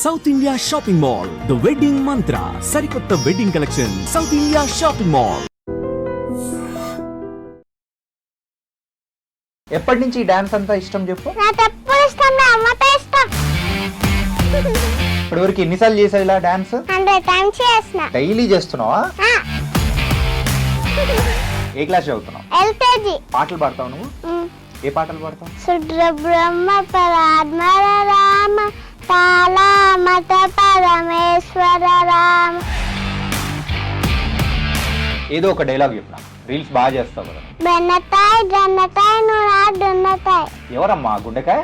South India shopping mall, the wedding మంత్ర, సరికొత్త wedding collection, south India shopping mall. ఎప్పటి నుంచి ఈ డాన్స్ అంతా ఇష్టం చెప్పు? ఇప్పటివరకు ఎన్నిసార్లు చేసావు ఇలా డాన్స్? 100 times చేస్తున్నా. డైలీ చేస్తున్నావా? ఏ క్లాస్ చదువుతున్నావు? LKG. పాటలు పాడతావు నువ్వు? ఏ పాటలు పాడతావు? శుద్ర బ్రహ్మ పరాత్మర రామ తాళా మత పరమేశ్వర రామ. ఏదో ఒక డైలాగ్ చెప్పిన. రీల్స్ బాగా చేస్తావు కదా. బెన్నతాయ్ జన్నతాయ్ నువ్వు దున్నతాయ్. ఎవరమ్మా గుండెకాయ?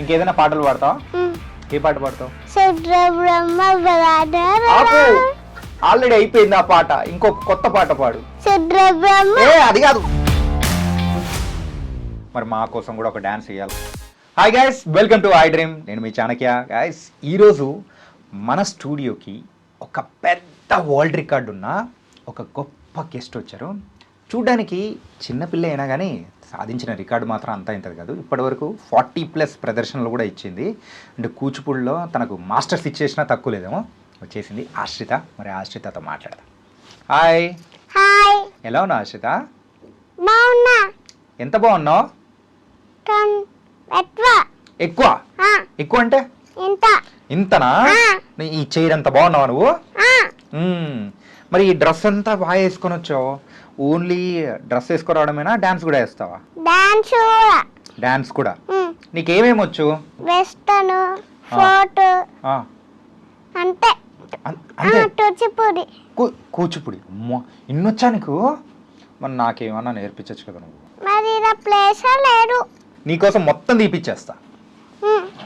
ఇంకేదైనా పాటలు పాడతావా? ఏ పాట పాడతావు? శుద్ర బ్రహ్మ పరాత్మర ఆల్రెడీ అయిపోయింది ఆ పాట. ఇంకో కొత్త పాట పాడు. శుద్ర బ్రహ్మ. అది కాదు. మరి మా కోసం కూడా ఒక డాన్స్ చేయాలి. Hi guys, welcome to I dream. నేను మీ చాణక్య. గైస్, ఈరోజు మన స్టూడియోకి ఒక పెద్ద వరల్డ్ రికార్డు ఉన్న ఒక గొప్ప గెస్ట్ వచ్చారు. చూడ్డానికి చిన్నపిల్ల అయినా కానీ సాధించిన రికార్డు మాత్రం అంతా ఇంతది కాదు. ఇప్పటివరకు 40+ ప్రదర్శనలు కూడా ఇచ్చింది. అంటే కూచిపూడిలో తనకు మాస్టర్స్ ఇచ్చేసినా తక్కువ లేదేమో. వచ్చేసింది ఆశ్రిత. మరి ఆశ్రితతో మాట్లాడదాం. హాయ్. హాయ్. ఎలా ఉన్నావు ఆశ్రిత? బాగున్నా. ఎంత బాగున్నావు? ఎక్కువ ఎక్కువ అంటే ఇంతనా? ఈ చైర్ అంత బాగున్నావా నువ్వు? మరి ఈ డ్రెస్ అంతా బాగా వేసుకొని వచ్చావు. ఓన్లీ డ్రెస్ వేసుకోవడమేనా, డాన్స్ కూడా వేస్తావా? డాన్స్ కూడా. నీకేమేమి వచ్చు? వెస్టర్న్, ఫోక్, అంతే. కూచిపూడి. కూచిపూడి. అమ్మో, ఇన్నొచ్చా నీకు? మరి నాకేమన్నా నేర్పించచ్చు కదా నువ్వు? మరి ఇలా ప్లేస్ లేదు. నీకోసం మొత్తం తీపిచ్చేస్తా,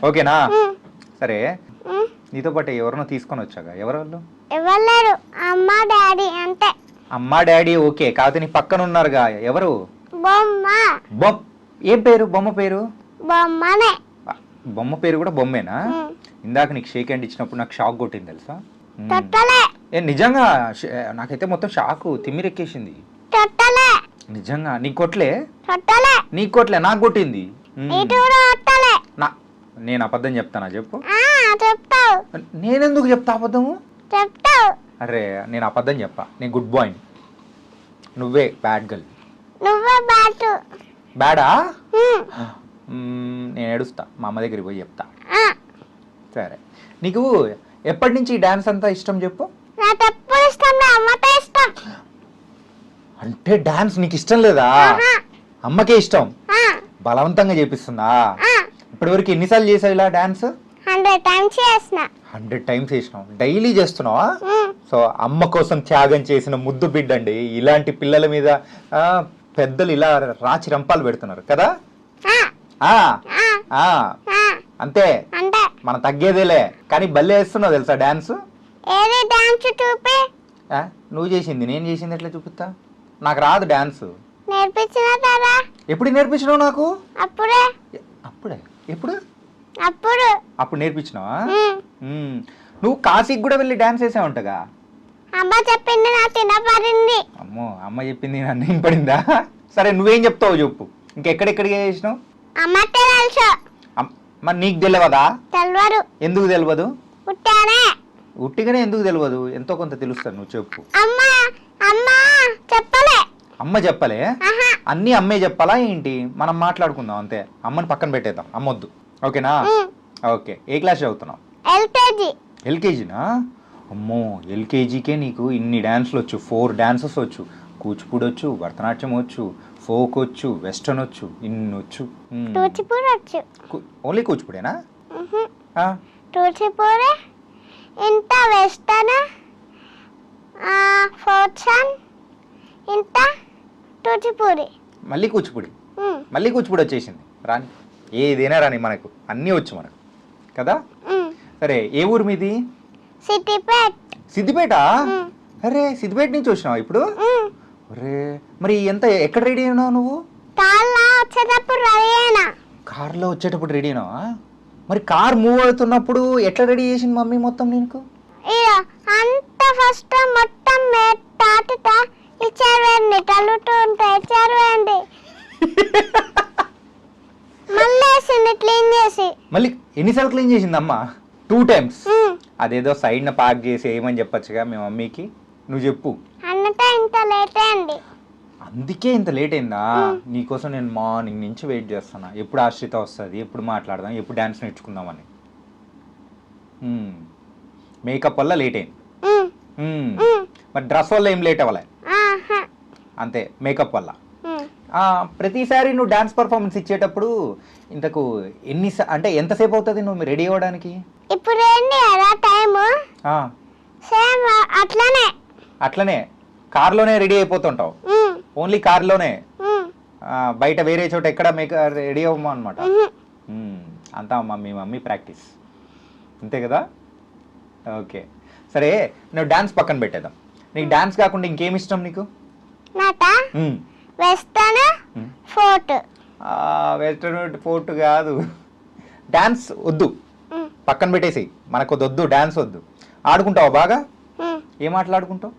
ఓకేనా? సరే, నీతో పాటు ఎవరినో తీసుకొని వచ్చాగా. ఎవరు వాళ్ళు? ఎవరు? అమ్మ డాడీ అంతే. అమ్మ డాడీ ఓకే, కాకపోతే నీ పక్కన ఉన్నారుగా. ఎవరు? బొమ్మ. ఏం పేరు బొమ్మ పేరు? బొమ్మనే. బొమ్మ పేరు కూడా బొమ్మేనా? ఇందాక నీకు షేక్ హ్యాండ్ ఇచ్చినప్పుడు నాకు షాక్ కొట్టింది తెలుసా? నిజంగా నాకైతే మొత్తం షాకు తిమ్మిరెక్కేసింది. నిజంగా. నీ కొట్లే? నీ కొట్లే, నాకు కొట్టింది. నేను అబద్ధం చెప్తానా చెప్పు? నేనెందుకు చెప్తా అబద్ధము? అరే, నేను అబద్ధం చెప్పా. నేను గుడ్ బాయ్, నువ్వే బ్యాడ్ గర్ల్. బ్యాడా? నేను ఏడుస్తా, మా అమ్మ దగ్గరికి పోయి చెప్తా. సరే, నీకు ఎప్పటి నుంచి ఈ డాన్స్ అంతా ఇష్టం చెప్పు? అంటే డాన్స్ నీకు ఇష్టం లేదా? అమ్మకే ఇష్టం, బలవంతంగా చేపిస్తుందా? ఇప్పటివరకు ఎన్నిసార్లు చేసావు ఇలా డాన్స్? 100 times చేస్తున్నా. 100 times చేసినావు. డైలీ చేస్తున్నావా? సో అమ్మ కోసం త్యాగం చేసిన ముద్దు బిడ్డ అండి. ఇలాంటి పిల్లల మీద పెద్దలు ఇలా రాచి రంపాలు పెడుతున్నారు కదా. అంతే, మనం తగ్గేదేలే. కానీ భలే వేస్తున్నావు తెలుసా డాన్స్. నువ్వు చేసింది నేను చేసింది ఎట్లా చూపిస్తా? నాకు రాదు డాన్స్. ఎప్పుడు నేర్పించినావు నాకు? అప్పుడే. ఎప్పుడు? అప్పుడు నేర్పించినావా? నువ్వు కాశీకి కూడా వెళ్ళి డాన్స్ వేసావు ఉంటగా. అమ్మ చెప్పింది, అమ్మో, అమ్మ చెప్పింది నన్ను ఏం పడిందా? సరే, నువ్వేం చెప్తావు చెప్పు. ఇంకెక్కడెక్కడికి చేసినావు? మరి నీకు తెలియదా? ఎందుకు తెలియదు? ఉట్టిగానే ఎందుకు తెలియదు? ఎంతో కొంత తెలుస్తుంది. నువ్వు చెప్పు. అమ్మ చెప్పలే? అన్ని అమ్మే చెప్పాలా ఏంటి? మనం మాట్లాడుకుందాం అంతే. అమ్మని పక్కన పెట్టేద్దాం, అమ్మొద్దు, ఓకేనా? ఓకే. ఏ క్లాస్ చదువుతున్నావు? ఎల్కేజీనా? అమ్మో, ఎల్కేజీకే నీకు ఇన్ని డాన్స్లు వచ్చు. 4 డాన్సెస్ వచ్చు. కూచిపూడి వచ్చు, భరతనాట్యం వచ్చు, ఫోక్ వచ్చు, వెస్టర్న్ వచ్చు, ఇన్ని వచ్చు. ఓన్లీ కూచిపూడేనా? కూచిపూడి, ఇంత వెస్టర్న్, ఫోక్, ఇంత కూచిపూడి. మళ్ళీ కూచిపూడి వచ్చేసింది. రాని, ఏదైనా రాని, మనకు అన్నీ వచ్చు మనకు కదా. సరే, ఏ ఊరు మీది? సిద్దిపేట. అరే, సిద్దిపేట నుంచి వచ్చినావు ఇప్పుడు? అరే, మరి ఎక్కడ రెడీ అయినావు నువ్వు? కార్లో వచ్చేటప్పుడు రెడీ అయినావా? మరి కార్ మూవ్ అవుతున్నప్పుడు ఎట్లా రెడీ చేసింది మమ్మీ మొత్తం నీకు? ఫస్ట్ మొత్తం ఇచ్చారండి, తల్లుతూ ఉంటాయి ఇచ్చారండి. మళ్ళీ వేసింది క్లీన్ చేసి. మళ్ళీ ఎన్నిసార్లు క్లీన్ చేసింది అమ్మ? 2 times. ఉమ్. అదేదో సైడ్న పార్క్ చేసి ఏమని చెప్పొచ్చుగా మీ మమ్మీకి. నువ్వు చెప్పు. అన్నట్టు ఇంత లేట్ అయింది. అందుకే ఇంత లేట్ అయిందా? నీకోసం నేను మార్నింగ్ నుంచి వెయిట్ చేస్తున్నా, ఎప్పుడు ఆశ్రిత వస్తుంది, ఎప్పుడు మాట్లాడదాం, ఎప్పుడు డ్యాన్స్ నేర్చుకుందామని. మేకప్ వల్ల లేట్ అయింది. ఉమ్. మరి డ్రెస్ వల్ల ఏం లేట్ అవ్వలే, ఆహా. అంతే మేకప్ వల్ల. ఉమ్. ప్రతిసారి నువ్వు డాన్స్ పర్ఫార్మెన్స్ ఇచ్చేటప్పుడు ఇంతకు అంటే ఎంతసేపు అవుతుంది నువ్వు రెడీ అవ్వడానికి? ఇప్పుడు ఏంటి కదా టైము? సేమ్ అట్లనే కార్లోనే రెడీ అయిపోతుంటావు? ఉమ్. ఓన్లీ కార్లోనే, ఉమ్. బయట వేరే చోట ఎక్కడ రెడీ అవ్వమా అనమాట? ఉహు. అంతా మీ మమ్మీ ప్రాక్టీస్, అంతే కదా? ఓకే సరే, నువ్వు డాన్స్ పక్కన పెట్టేద్దాం. నీకు డాన్స్ కాకుండా ఇంకేమి ఇష్టం నీకు? నాట వెస్టర్న్ ఫోర్ట్. వెస్టర్న్ ఫోర్ట్ కాదు, డాన్స్ వద్దు, పక్కన పెట్టేసి. మనకు వద్దు డాన్స్ వద్దు. ఆడుకుంటావా బాగా? ఏం ఆటలు ఆడుకుంటావు?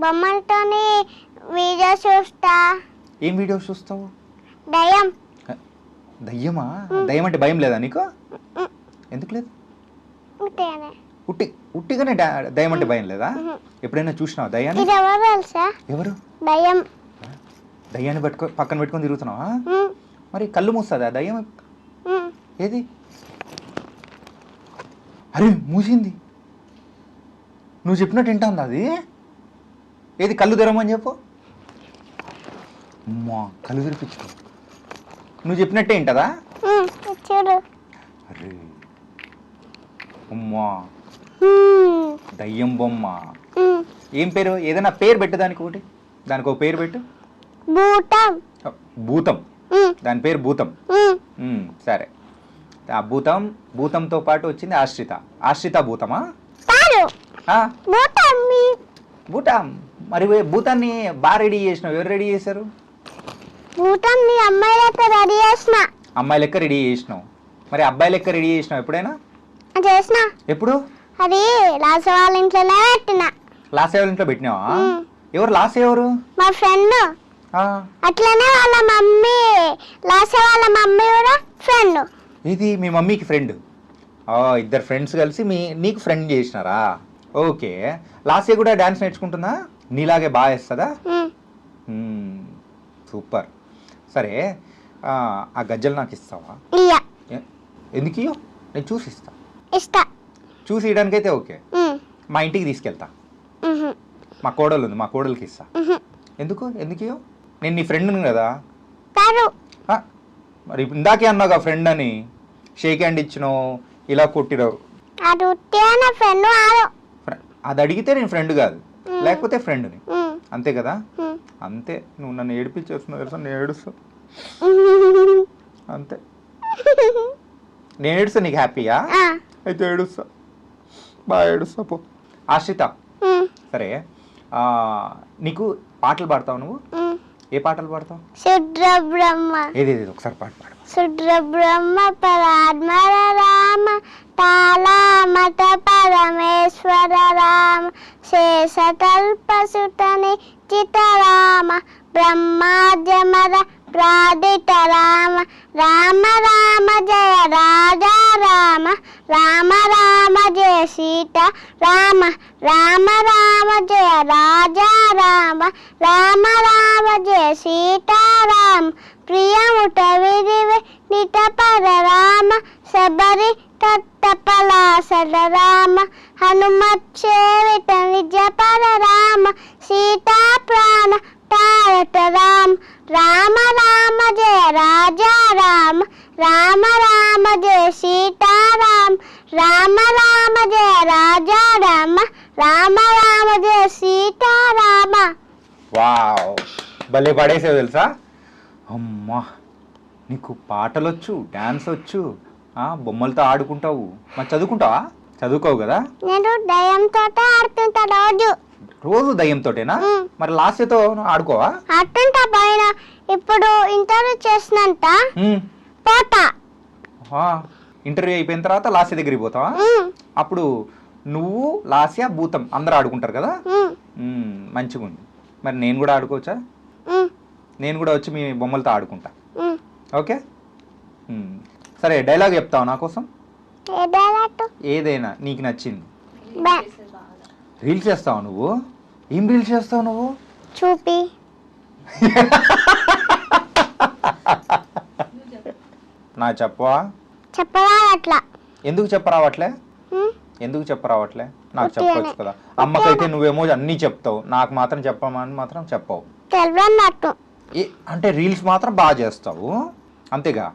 బొమ్మలతోని వీడియో చూస్తా. ఏం వీడియోస్ చూస్తావు? దయ్యం. దయ్యమా? దయ్యం అంటే భయం లేదా నీకు? ఎందుకు లేదు? ఉంటేనే. ఉట్టిగానే దయ్యం అంటే భయం లేదా? ఎప్పుడైనా చూసినావా దయ్యాన్ని? ఇది ఎవరు తెలుసా? ఎవరు? దయ్యం. దయ్యాన్ని పక్కన పెట్టుకొని తిరుగుతున్నావా? మరి కళ్ళు మూస్తుందా దయ్యం? ఏది? అరే మూసింది, నువ్వు చెప్పినట్టు వింటా ఉంది అది. ఏది కళ్ళు తెరమని చెప్పు. అమ్మా కళ్ళు తెరిపించుకో, నువ్వు చెప్పినట్టే వింటదా? చూడు. అరే అమ్మా దయ్యం బొమ్మ. ఏం పేరు? ఏదైనా పేరు పెట్టు దానికి, ఒకటి దానికి ఒక పేరు పెట్టు. భూతం. భూతం, దాని పేరు భూతం. సరే, ఆ భూతంతో పాటు వచ్చింది ఆశ్రిత. ఆశ్రిత భూతమా? భూతం. మరి భూతాన్ని బాగా రెడీ చేసినావు, ఎవరు రెడీ చేశారు? భూతాన్ని అమ్మాయి లెక్క రెడీ చేసిన. అమ్మాయి లెక్క రెడీ చేసినావు. మరి అబ్బాయి లెక్క రెడీ చేసినావు ఎప్పుడైనా? చేసిన. ఎప్పుడు? అది లాస్ వాళ్ళ ఇంట్లోనే పెట్టిన. లాస్ వాళ్ళ ఇంట్లో పెట్టినావా? ఎవరు లాస్? ఎవరు? మా ఫ్రెండ్. అట్లనే వాళ్ళ మమ్మీ, లాస్ వాళ్ళ మమ్మీ కూడా ఫ్రెండ్. ఇది మీ మమ్మీకి ఫ్రెండ్? ఇద్దరు ఫ్రెండ్స్ కలిసి నీకు ఫ్రెండ్ చేసినారా? ఓకే. లాస్ట్ కూడా డాన్స్ నేర్చుకుంటుందా? నీలాగే బాగా వేస్తుందా? సూపర్. సరే, ఆ గజ్జలు నాకు ఇస్తావా? ఎందుకు ఇయ్యో? నేను చూసి ఇస్తా. చూసి ఇవ్వడానికైతే ఓకే. మా ఇంటికి తీసుకెళ్తా. మా కోడలు ఉంది, మా కోడలికి ఇస్తా. ఎందుకు ఇయ్యో? నేను నీ ఫ్రెండ్ని కదా. మరి ఇందాకే అన్నావుగా ఫ్రెండ్ అని, షేక్ హ్యాండ్ ఇచ్చినావు, ఇలా కొట్టిరావు. అది అడిగితే నేను ఫ్రెండ్ కాదు, లేకపోతే ఫ్రెండ్ని, అంతే కదా? అంతే. నువ్వు నన్ను ఏడిపించేస్తున్నావు తెలుసా, నేను ఏడుస్తా అంతే. నేను ఏడుస్తా, నీకు హ్యాపీయా? అయితే ఏడుస్తా, బాగా ఏడుస్తా పో. ఆశ్రిత, సరే నీకు పాటలు పాడతావు నువ్వు? ఏ పాటలు పాడతావు? శుద్ర బ్రహ్మ. ఏది ఒకసారి పాట పాడు. శుద్ర బ్రహ్మ పరాత్మర రామ తాళమత పరమేశ్వర రామ శేషతల్ప సుతని చిత రామ బ్రహ్మాద్యమర ప్రాదిత రామ రామ రామ జయ రాజా రామ రామ రామ జయ సీత రామ రామ రామ జయ రాజా రామ రామ రామ జయ సీతారామ ప్రియముట విరివే నిట పర రామ శబరి తత్తపలాసల రామ హనుమత్ సేవిత నిజ పర రామ సీతా ప్రాణ తారట రామ రామ రామ జయ రాజా రామ రామ రామ జయ సీతారామ రామ రామ జయ రాజా రామ రామ రామ జయ సీతారామ. వావ్, భలే పడేసావు తెలుసా. అమ్మా, నీకు పాటలు వచ్చు, డాన్స్ వచ్చు, బొమ్మలతో ఆడుకుంటావు. మరి చదువుకుంటావా? చదువుకోవు కదా. నేను దయ్యంతో ఆడుతుంటా రోజు దయ్యంతోటేనా? మరి లాస్యతో ఆడుకోవా? ఆడుతుంటా పైన. ఇప్పుడు ఇంటర్వ్యూ చేసినంత పోతా. ఇంటర్వ్యూ అయిపోయిన తర్వాత లాస్య దగ్గరికి పోతావా? అప్పుడు నువ్వు, లాస్య, భూతం అందరూ ఆడుకుంటారు కదా. మంచిగా ఉంది. మరి నేను కూడా ఆడుకోవచ్చా? నేను కూడా వచ్చి మీ బొమ్మలతో ఆడుకుంటా. ఓకే, సరే డైలాగ్ చెప్తావు నా కోసం? ఏ డైలాగ్? ఏదైనా నీకు నచ్చింది. బా రీల్స్ చేస్తావు నువ్వు? ఏం రీల్స్ చేస్తావు నువ్వు? చూపి నా చెప్పవా? చెప్పరా అట్లా? ఎందుకు చెప్పరావట్లే? ఎందుకు చెప్పరావట్లే? నాకు చెప్పవచ్చు కదా. అమ్మకైతే నువ్వేమో అన్నీ చెప్తావు, నాకు మాత్రం చెప్పమని మాత్రం చెప్పవు. తెలియనట్టు. అంటే రీల్స్ మాత్రం బాగా చేస్తావు అంతేగా.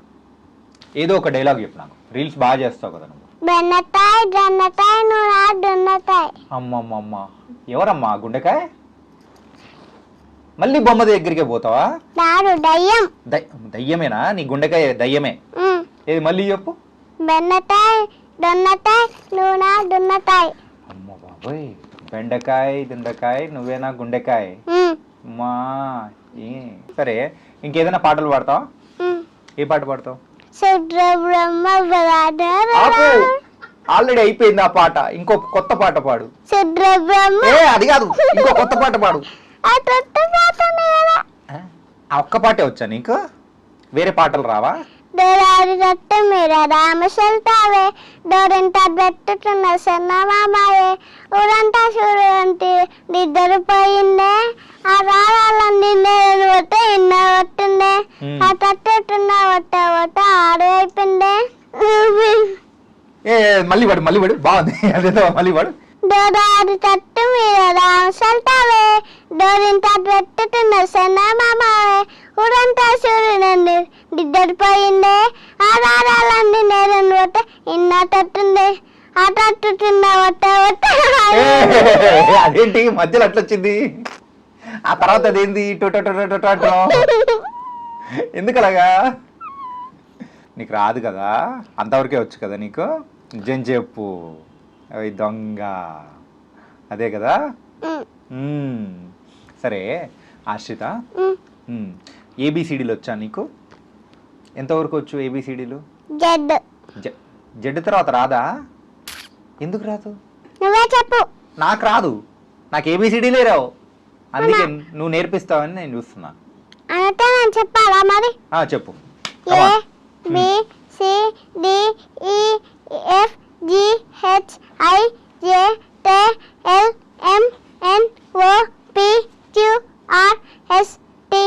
ఏదో ఒక డైలాగ్ చెప్పు నాకు. రీల్స్ బాగా చేస్తావు కదా నువ్వు. బెన్నతాయ్ జన్నతాయ్ నువ్వు దున్నతాయ్. అమ్మమ్మమ్మ, ఎవరమ్మా గుండెకాయ? మళ్ళీ బొమ్మ దగ్గరికే పోతావా? నాడు దయ్యం. దయ్యమేనా నీ గుండెకాయ? దయ్యమే. ఏది మళ్ళీ చెప్పు. బెన్నతాయ్ దొన్నతాయ్ నువ్వు దున్నతాయ్. అమ్మ బాబోయ్, బెండకాయ దుండకాయ నువ్వేనా గుండెకాయ. అమ్మా సరే, ఇంకేదైనా పాటలు పాడతావా? ఏ పాట పాడతావు? ఆల్రెడీ అయిపోయింది ఆ పాట. ఇంకో కొత్త పాట పాడు. అది కాదు, ఇంకో కొత్త పాట పాడు. ఆ ఒక్క పాటే వచ్చా నీకు? వేరే పాటలు రావా? డోరారి రట్ట మీర రామశల్తావే డోరింత బెట్టుతున్న సన్నమామాయే ఊరంతా చూడండి నిద్ర పోయిందే ఆ రాళ్ళన్నీ నేను ఒట్ట ఇన్న ఒట్టుండే ఆ తట్టున్న ఒట్ట ఒట్ట ఆడు అయిపోయిందే. మళ్ళీ పడు బాగుంది. అదేదో మళ్ళీ పడు. డోరారి తట్టు మీద రామశల్తావే డోరింత బెట్టుతున్న సన్నమామావే ఊరంతా చూడండి నిద్రపోయిందే ఆ రాళ్ళన్నీ నేను ఒట్ట ఇన్న తట్టుండే ఆ తట్టుతున్న ఒట్ట ఒట్ట. అదేంటి మధ్యలో అట్లా వచ్చింది? ఆ తర్వాత అదేంది ఎందుకు అలాగా? నీకు రాదు కదా, అంతవరకే వచ్చు కదా నీకు. నిజం చెప్పు, అవి దొంగ అదే కదా. సరే ఆశ్రిత, ఏబిసిడీలు వచ్చా నీకు? ఎంతవరకు వచ్చు ఏబిసిడీలు? జెడ్ తర్వాత రాదా? ఎందుకు రాదు? నువ్వే చెప్పు. నాకు రాదు, నాకు ఏబిసిడీలే రావు. అందుకే నువ్వు నేర్పిస్తావని నేను చూస్తున్నా. అంటే నేను చెప్పాలా మరి? చెప్పు. A B C D E F G H I J K L M N O P Q R S T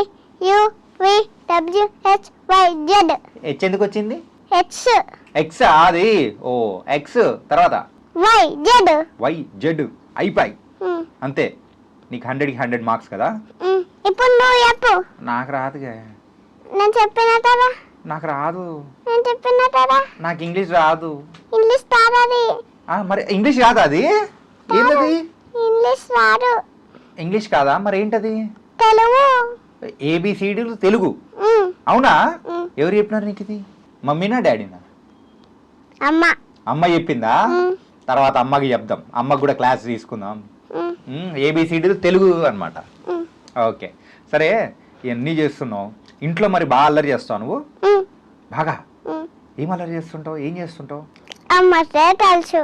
U V W H Y Z. H ఎందుకు వచ్చింది? ఎక్స్. ఎక్స్ అది. ఓ ఎక్స్ తర్వాత వై జెడ్. వై జెడ్ అయిపోయి అంతే. నీకు 100కి 100 marks కదా. ఇప్పుడు నువ్వు చెప్పు. నాకు రాదుగా. నేను చెప్పినట్టరా? నాకు రాదు. నేను చెప్పినట్టరా? నాకు ఇంగ్లీష్ రాదు. ఇంగ్లీష్ రాదది. మరి ఇంగ్లీష్ రాదా? అది ఏంటది? ఇంగ్లీష్ రాదు. ఇంగ్లీష్ కాదా? మరి ఏంటది? తెలుగు. ఏబిసిడీలు తెలుగు. అవునా? ఎవరు చెప్పినారు నీకు ఇది? మమ్మీనా డాడీనా? అమ్మ. అమ్మ చెప్పిందా? తర్వాత అమ్మకి చెప్దాం, అమ్మకి కూడా క్లాస్ తీసుకుందాం. ఏబిసిడీలు తెలుగు అన్నమాట. ఓకే సరే, ఇవన్నీ చేస్తున్నావు ఇంట్లో, మరి బాగా అల్లరి చేస్తావు నువ్వు? బాగా ఏం అల్లరి చేస్తుంటావు? ఏం చేస్తుంటావు? అమ్మకే తెలుసు.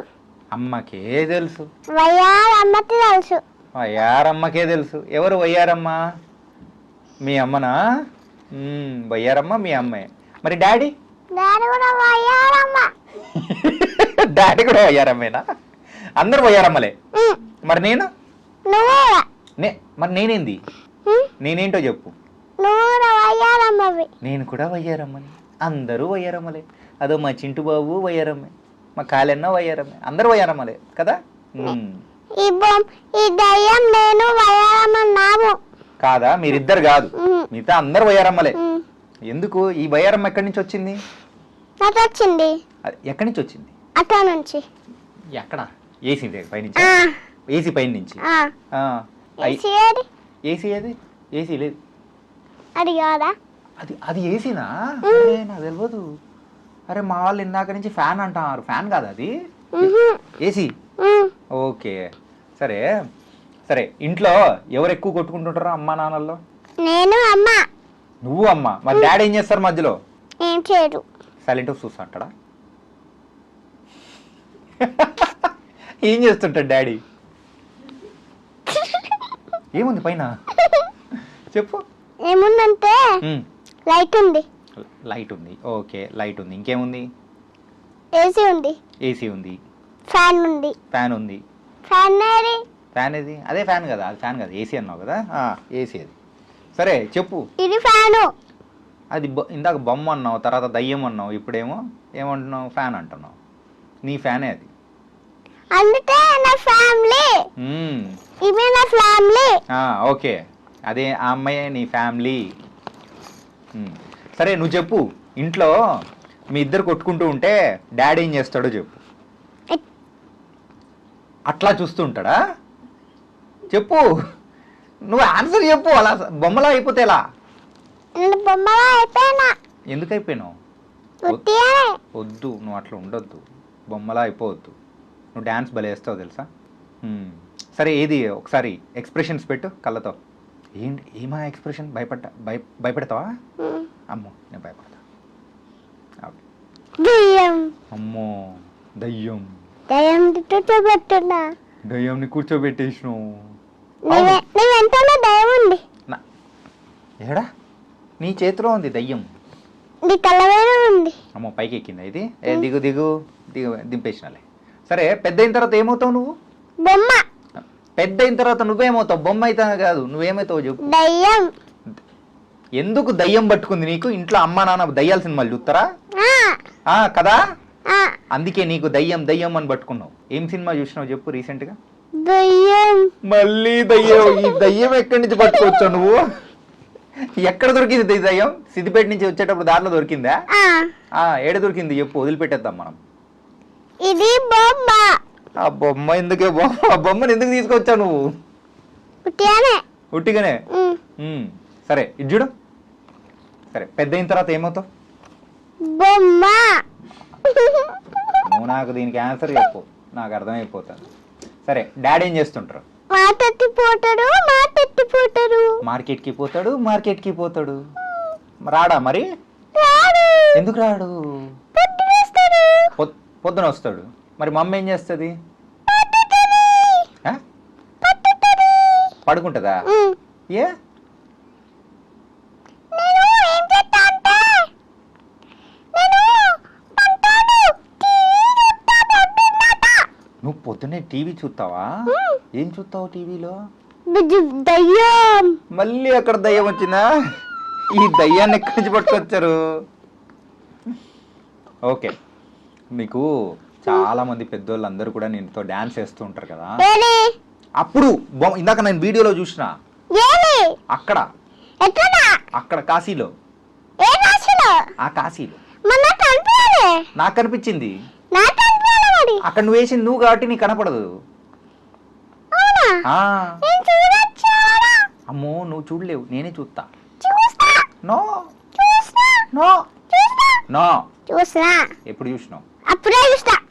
అమ్మకే తెలుసు. వయ్యారమ్మకి తెలుసు. వయ్యారమ్మకే తెలుసు. ఎవరు వయ్యారమ్మ? మీ అమ్మనా? వయ్యారమ్మ మీ అమ్మే. మరి డాడీ? డాడీ కూడా వయ్యారమ్మ. డాడీ కూడా వయ్యారమ్మేనా? అందరు వయ్యారమ్మలే. మరి నేను? మరి నేనేంది? నేనేంటో చెప్పు. నేను కూడా వయ్యారమ్మని. అందరూ వయ్యారమ్మలే. అదో మా చింటు బాబు వయ్యారమ్మే, మా కాలెన్న వయ్యారమ్మే, అందరూ వయ్యారమ్మలే కదా. కాదా? మీరిద్దరు కాదు, మిగతా అందరు వయ్యారమ్మలే. ఎందుకు ఈ వయ్యారమ్మ ఎక్కడి నుంచి వచ్చింది? ఎక్కడి నుంచి వచ్చింది? అక్కడ నుంచి. ఎక్కడ? ఏసీ పైనుంచి? ఏసీ పైన నుంచి. ఏసీ అది? ఏసీ లేదు. అది కాదా? అది ఏసీనా? నాకు తెలియదు. అరే మా వాళ్ళు ఇందాక నుంచి ఫ్యాన్ అంటారు. ఫ్యాన్ కాదా అది? ఏసీ. ఓకే సరే సరే. ఇంట్లో ఎవరు ఎక్కువ కొట్టుకుంటుంటారు అమ్మా నాన్నల్లో? నేను, అమ్మ. నువ్వు అమ్మ. మరి డాడీ ఏం చేస్తారు మధ్యలో? ఏం చేయరు. సైలెంట్గా చూస్తా అంటాడా? ఏం చేస్తుంటాడు డాడీ? ఏముంది పైన చెప్పు. ఏముందంటే లైట్ ఉంది. లైట్ ఉంది, ఓకే లైట్ ఉంది, ఇంకేముంది? ఏసీ ఉంది, ఏసీ ఉంది, ఫ్యాన్ ఉంది. ఫ్యాన్ ఉంది. ఫ్యాన్ ఏది? ఫ్యాన్ ఏది? అదే ఫ్యాన్ కదా, అది ఫ్యాన్ కదా, ఏసీ అన్నావు కదా, ఏసీ అది. సరే చెప్పు. ఇది ఫ్యాను. అది ఇందాక బొమ్మ అన్నావు, తర్వాత దయ్యం అన్నావు, ఇప్పుడేమో ఏమంటున్నావు? ఫ్యాన్ అంటున్నావు. నీ ఫ్యానే అది. అందుకే నా ఫ్యామిలీ. మ్మ్. ఇవి నా ఫ్యామిలీ. ఓకే, అదే ఆ అమ్మాయి నీ ఫ్యామిలీ. సరే నువ్వు చెప్పు, ఇంట్లో మీ ఇద్దరు కొట్టుకుంటూ ఉంటే డాడీ ఏం చేస్తాడో చెప్పు. అట్లా చూస్తూ ఉంటాడా? చెప్పు, నువ్వు ఆన్సర్ చెప్పు. అలా బొమ్మలా అయిపోతే ఎలా? నేను బొమ్మలా అయిపోయినా. ఎందుకు అయిపోయినావు? ఉట్టిగానే. వద్దు, నువ్వు అట్లా ఉండొద్దు, బొమ్మలా అయిపోవద్దు. నువ్వు డ్యాన్స్ భలే వేస్తావు తెలుసా. సరే ఏది ఒకసారి ఎక్స్ప్రెషన్స్ పెట్టు కళ్ళతో. ఏంటి ఏమా ఎక్స్ప్రెషన్? భయపెడతావా? అమ్మో నేను భయపడతా. ఓకే. దయ్యం. అమ్మో దయ్యం. దయ్యం కూర్చోబెట్టున్నా. దయ్యంని కూర్చోబెట్టేసినావు. నీ వెంటనే దయ్యం ఉంది. ఏడా? నీ చేతిలో ఉంది దయ్యం. నీ కళ్ళ మీద ఉంది. అమ్మో పైకి ఎక్కిందా ఇది? దిగు దిగు దిగు, దింపేసినాలే. సరే పెద్ద అయిన తర్వాత ఏమవుతావు నువ్వు? బొమ్మ. పెద్ద అయిన తర్వాత నువ్వేమవుతావు? బొమ్మ అయితే కాదు, నువ్వేమవుతావు చెప్పు. దయ్యం. ఎందుకు దయ్యం పట్టుకుంది నీకు? ఇంట్లో అమ్మా నాన్న దయ్యాల సినిమాలు చూస్తారా కదా? అందుకే నీకు దయ్యం దయ్యం అని పట్టుకున్నావు. ఏం సినిమా చూసినావు చెప్పు రీసెంట్ గా? దయ్యం. మళ్ళీ దయ్యం. ఈ దయ్యం ఎక్కడి నుంచి పట్టుకోవచ్చావు నువ్వు? ఎక్కడ దొరికింది ఈ దయ్యం? సిద్దిపేట నుంచి వచ్చేటప్పుడు దారిలో దొరికిందా? ఏడ దొరికింది చెప్పు, వదిలిపెట్టేద్దాం మనం. ఇది బొమ్మ. ఆ బొమ్మ ఎందుకే? ఆ బొమ్మను ఎందుకు తీసుకొచ్చావు నువ్వు? ఉట్టిగానే. సరే ఇది చూడు. సరే పెద్ద అయిన తర్వాత ఏమవుతావు? బొమ్మ. నువ్వు నాకు దీనికి ఆన్సర్ చెప్పు, నాకు అర్థమైపోతుంది. సరే డాడీ ఏం చేస్తుంటారు? మార్కెట్కి పోతాడు, మార్కెట్కి పోతాడు. రాడా మరి? ఎందుకు రాడు? పొద్దున వస్తాడు. మరి మమ్మీ ఏం చేస్తుంది? పడుకుంటుందా? ఏ? నువ్వు పొద్దున్నే టీవీ చూస్తావా? ఏం చూస్తావు టీవీలో? దయ్యం. మళ్ళీ అక్కడ దయ్యం వచ్చిందా? ఈ దయ్యాన్ని ఎక్కడి నుంచి పట్టుకొచ్చారు? ఓకే, మీకు చాలా మంది పెద్దోళ్ళు అందరూ కూడా నీతో డాన్స్ వేస్తూ ఉంటారు కదా. అప్పుడు ఇందాక నేను వీడియోలో చూసిన అక్కడ అక్కడ కాశీలో. ఆ కాశీలో నాకు కనిపించింది. అక్కడ నువ్వు వేసింది నువ్వు కాబట్టి నీకు కనపడదు. అమ్మో నువ్వు చూడలేవు, నేనే చూస్తా. No no no. ఎప్పుడు చూసినావు? అప్పుడే చూస్తావు.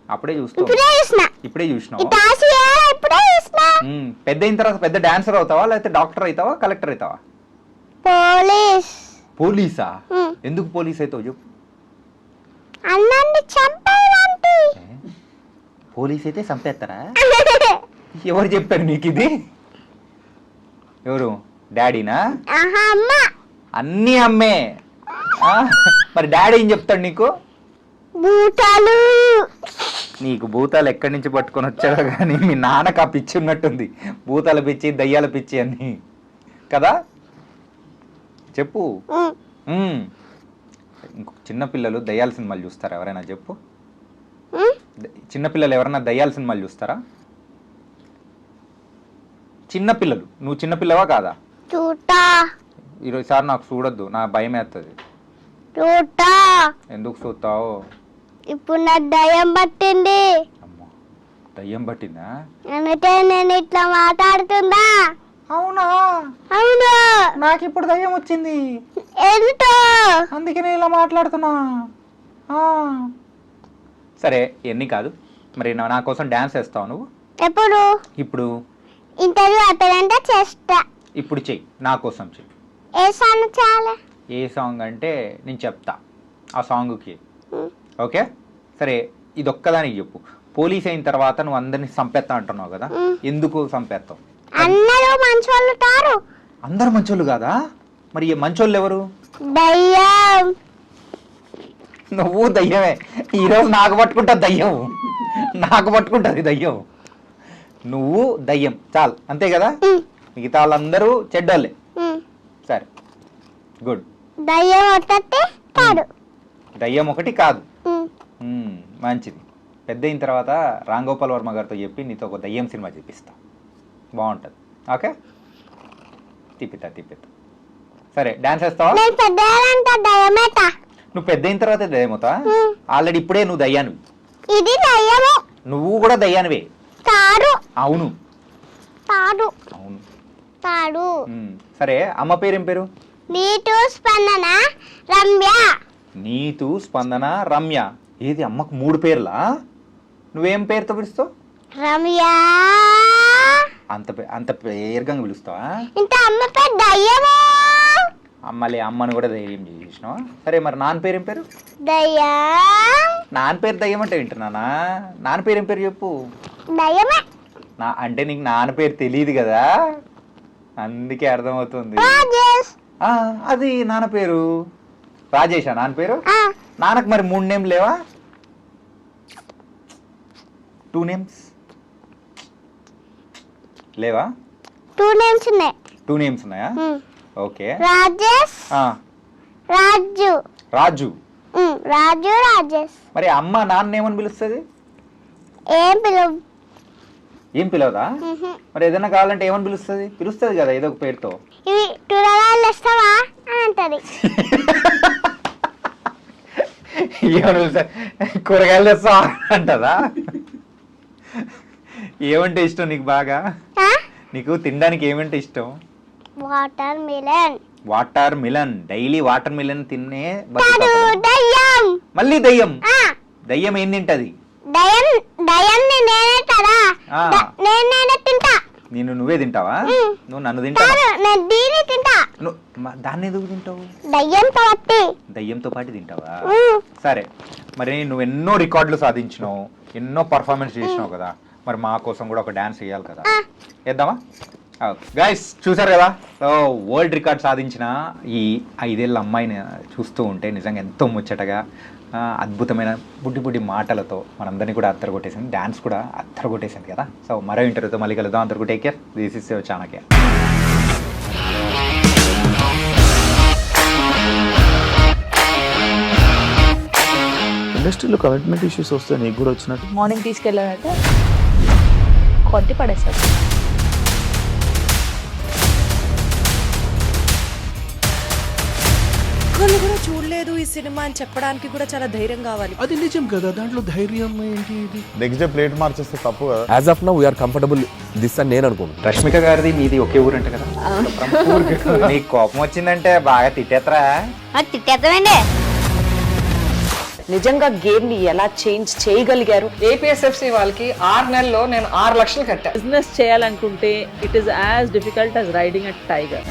ఇప్పుడే చూసినావు. పెద్ద అయిన తర్వాత పెద్ద డాన్సర్ అవుతావా, లేకపోతే డాక్టర్ అవుతావా, కలెక్టర్ అవుతావా? పోలీసా? ఎందుకు పోలీస్ అవుతావు చెప్పు. పోలీస్ అయితే చంపేస్తారా? ఎవరు చెప్పారు నీకు ఇది? ఎవరు? డాడీనా? అన్నీ అమ్మే. మరి డాడీ ఏం చెప్తాడు నీకు? భూతాలు. నీకు భూతాలు ఎక్కడి నుంచి పట్టుకొని వచ్చాడో కానీ మీ నాన్నకు ఆ పిచ్చి ఉన్నట్టుంది. భూతాల పిచ్చి, దయ్యాల పిచ్చి అని కదా. చెప్పు. ఇంకొక చిన్నపిల్లలు దయ్యాల సినిమాలు చూస్తారా ఎవరైనా చెప్పు? చిన్నపిల్లలు ఎవరైనా దయ్యాల సినిమాలు చూస్తారా? చిన్నపిల్లలు. నువ్వు చిన్నపిల్లవా కాదా? ఈరోజుసారి నాకు చూడొద్దు, నా భయం వేస్తుంది. ఎందుకు చూస్తావు? ఇప్పుడు నా దయ్యం పట్టింది. అమ్మో దయ్యం పట్టిందా? అంటే నేను ఇట్లా మాట్లాడుతుందా? అవునా? అవును. నాకు ఇప్పుడు దయ్యం వచ్చింది. ఎందుకో? అందుకే నేను ఇలా మాట్లాడుతున్నా. సరే ఎన్ని కాదు, మరి నా కోసం డాన్స్ వేస్తావు నువ్వు? ఎప్పుడు? ఇప్పుడు ఇంటర్వ్యూ అయిపోయిందంటే చేస్తా. ఇప్పుడు చెయ్యి, నా కోసం చెయ్యి. ఏ సాంగ్ చాలా? ఏ సాంగ్ అంటే నేను చెప్తా ఆ సాంగ్కి. ఓకే సరే ఇది ఒక్కదానికి చెప్పు. పోలీస్ అయిన తర్వాత నువ్వు అందరినీ చంపేస్తా అంటున్నావు కదా, ఎందుకు చంపేస్తావు? అందరూ మంచోళ్ళు కారు. అందరు మంచోళ్ళు కాదా? మరి మంచోళ్ళు ఎవరు? దయ్యం. నువ్వు దయ్యమే. ఈరోజు నాకు పట్టుకుంటుంది దయ్యం, నాకు పట్టుకుంటుంది దయ్యం. నువ్వు దయ్యం చాలు, అంతే కదా? మిగతా వాళ్ళందరూ చెడ్డోళ్ళే. సరే, గుడ్. దయ్యం ఒకటి కాదు. దయ్యం ఒకటి కాదు. మంచిది. పెద్ద అయిన తర్వాత రామ్ గోపాల్ వర్మ గారితో చెప్పి నీతో ఒక దయ్యం సినిమా చూపిస్తా, బాగుంటుంది. ఓకే, తిప్పితా. సరే, డాన్స్ వేస్తావా? నేను పెద్దలంట దయ్యమేట. నువ్వు పెద్ద అయిన తర్వాత దయ్యమవుతా? ఆల్రెడీ ఇప్పుడే నువ్వు దయ్యానివి. ఇది దయ్యమే. నువ్వు కూడా దయ్యానివే. తాడు. అవును తాడు. అవును. తాడు. సరే, అమ్మ పేరేం పేరు? నీటు స్పందన రమ్య. నీతు, స్పందన, రమ్య. ఏది అమ్మకు 3 పేర్లా? నువ్వేం పేరుతో పిలుస్తావు? రమ్య. అంత పేరుగా పిలుస్తావా? ఇంత అమ్మ పేరు దయ్యము. అమ్మలే, అమ్మని కూడా దయ్యం చేసినావా? సరే, మరి నాన్న పేరేం పేరు? దయ్యం. నాన్న పేరు దయ్యం అంటే వింటున్నానా? నాన్న పేరేం పేరు చెప్పు. దయ్యమే. అంటే నీకు నాన్న పేరు తెలియదు కదా, అందుకే అర్థమవుతుంది. రాజేష్. అది నాన్న పేరు రాజేషా? నాన్న పేరు? నాన్నకు మరి 3 నేమ్స్ లేవా? 2 నేమ్స్ లేవా? 2 నేమ్స్ ఉన్నాయి. 2 నేమ్స్ ఉన్నాయా? ఓకే. రాజేష్, రాజు. రాజు. రాజు, రాజేష్. మరి అమ్మ నాన్న ఏమని పిలుస్తుంది? ఏం పిలవదా? మరి ఏదైనా కావాలంటే ఏమని పిలుస్తుంది కదా ఏదో ఒక పేరుతో. ఇవి కూరగాయలు తెస్తావా అని అంటది. కూరగాయలు తెస్తా అంటదా? ఏమంటే ఇష్టం నీకు బాగా? నీకు తినడానికి ఏమంటే ఇష్టం? Watermelon. Watermelon. Daily watermelon తిన్నే దయ్యం. మళ్ళీ దయ్యం. దయ్యం ఏం తింటది? దయ్యం నేనే కదా, నేనే తింటా. నేను నువ్వే తింటావా? నువ్వు నన్ను తింటావా? నేను దీన్ని తింటా. దాన్ని ఎందుకు తింటావు? దయ్యంతో పాటు తింటావా? సరే, మరి నువ్వు ఎన్నో రికార్డులు సాధించినావు, ఎన్నో పర్ఫార్మెన్స్ చేసినావు కదా, మరి మా కోసం కూడా ఒక డాన్స్ చేయాలి కదా, చేద్దామా? గైస్, చూసారు కదా, వరల్డ్ రికార్డ్ సాధించిన ఈ 5 ఏళ్ళ అమ్మాయిని చూస్తూ ఉంటే నిజంగా ఎంతో ముచ్చటగా, అద్భుతమైన బుడ్డి మాటలతో మనందరినీ కూడా అత్తరగొట్టేసింది, డాన్స్ కూడా అత్తరగొట్టేసింది కదా. సో మరో ఇంటర్వ్యూతో మళ్ళీ కలుద్దాం. అందరికీ take care. This is your Chanakya. ఇండస్ట్రీలో కమిట్మెంట్ ఇష్యూస్ వస్తే నీకు కూడా వచ్చినట్టు? మార్నింగ్ తీసుకెళ్ళాలంటే కొట్టి పడేస్తాడు. ఒక్కళ్ళు కూడా చూడలేదు ఈ సినిమా అని చెప్పడానికి కూడా చాలా ధైర్యం కావాలి. అది నిజం కదా, దాంట్లో ధైర్యం ఏంటి? ఇది నెక్స్ట్ డే ప్లేట్ మార్చేస్తే తప్పు కదా. As of now we are comfortable this అని నేను అనుకుంటున్నాను. రష్మిక గారిది మీది ఒకే ఊరు అంట కదా? నీకు కోపం వచ్చిందంటే బాగా తిట్టేత్తరా? తిట్టేద్దామండి. నిజంగా గేమ్ ని ఎలా చేంజ్ చేయగలిగారు? ఏపీఎస్ఎఫ్సి వాళ్ళకి 6 నెలల్లో నేను 6 లక్షలు కట్టా. బిజినెస్ చేయాలనుకుంటే it is as difficult as riding a tiger.